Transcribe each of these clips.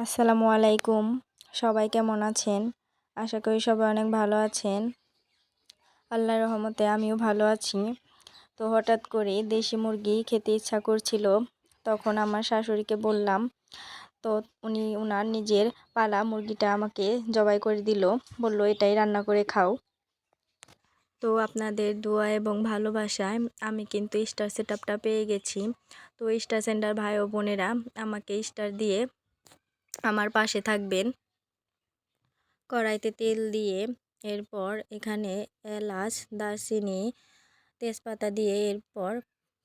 আসসালামু আলাইকুম। সবাই কেমন আছেন? আশা করি সবাই অনেক ভালো আছেন। আল্লাহর রহমতে আমিও ভালো আছি। তো হঠাৎ করে দেশি মুরগি খেতে ইচ্ছা করছিল। তখন আমার শাশুড়িকে বললাম। তো উনি ওনার নিজের পালা মুরগিটা আমাকে জবাই করে দিল। বলল এটাই রান্না করে খাও। তো আপনাদের দোয়া এবং ভালোবাসায় আমি কিন্তু স্টার সেটআপটা পেয়ে গেছি। তো স্টার সেন্টার ভাই ও বোনেরা আমাকে স্টার দিয়ে আমার পাশে থাকবেন। কড়াইতে তেল দিয়ে এরপর এখানে এলাচ, দারচিনি, তেজপাতা দিয়ে এরপর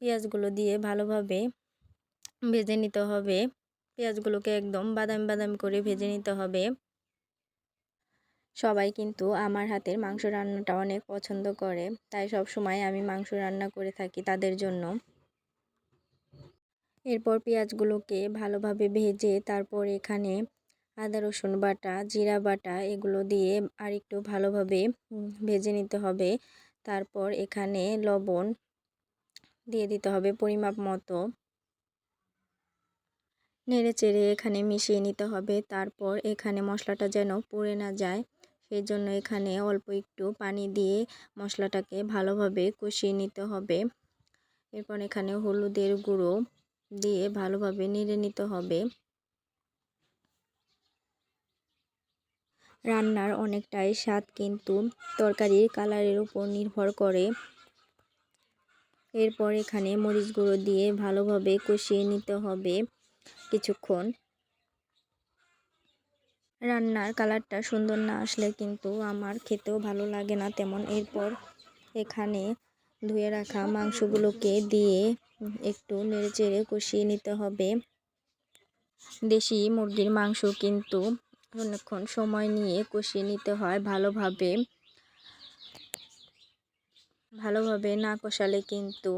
পেঁয়াজগুলো দিয়ে ভালোভাবে ভেজে নিতে হবে। পেঁয়াজগুলোকে একদম বাদামি বাদামি করে ভেজে নিতে হবে। সবাই কিন্তু আমার হাতের মাংস রান্নাটা অনেক পছন্দ করে, তাই সব সময় আমি মাংস রান্না করে থাকি তাদের জন্য। এরপর পেঁয়াজগুলোকে ভালোভাবে ভেজে তারপর এখানে আদা রসুন বাটা, জিরা বাটা এগুলো দিয়ে আর একটু ভালোভাবে ভেজে নিতে হবে। তারপর এখানে লবণ দিয়ে দিতে হবে পরিমাপ মতো। নেড়ে চেড়ে এখানে মিশিয়ে নিতে হবে। তারপর এখানে মশলাটা যেন পুড়ে না যায়, সেই জন্য এখানে অল্প একটু পানি দিয়ে মশলাটাকে ভালোভাবে কষিয়ে নিতে হবে। এরপর এখানে হলুদের গুঁড়ো দিয়ে ভালোভাবে নেড়ে নিতে হবে। রান্নার অনেকটাই স্বাদ কিন্তু তরকারির কালারের উপর নির্ভর করে। এরপর এখানে মরিচ গুঁড়ো দিয়ে ভালোভাবে কষিয়ে নিতে হবে কিছুক্ষণ। রান্নার কালারটা সুন্দর না আসলে কিন্তু আমার খেতেও ভালো লাগে না তেমন। এরপর এখানে ধুয়ে রাখা মাংসগুলোকে দিয়ে একটু নেড়েচেড়ে কষিয়ে নিতে হবে। দেশি মুরগির মাংস কিন্তু অনেকক্ষণ সময় নিয়ে কষিয়ে নিতে হয় ভালোভাবে না কষালে কিন্তু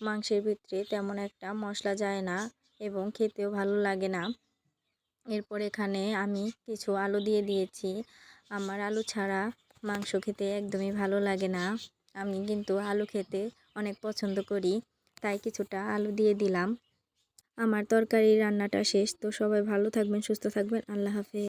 মাংসের ভিতরে তেমন একটা মশলা যায় না এবং খেতেও ভালো লাগে না। এরপর এখানে আমি কিছু আলু দিয়ে দিয়েছি। আমার আলু ছাড়া মাংস খেতে একদমই ভালো লাগে না। আমি কিন্তু আলু খেতে অনেক পছন্দ করি, তাই কিছুটা আলু দিয়ে দিলাম। আমার তরকারি রান্নাটা শেষ। তো সবাই ভালো থাকবেন, সুস্থ থাকবেন। আল্লাহ হাফেজ।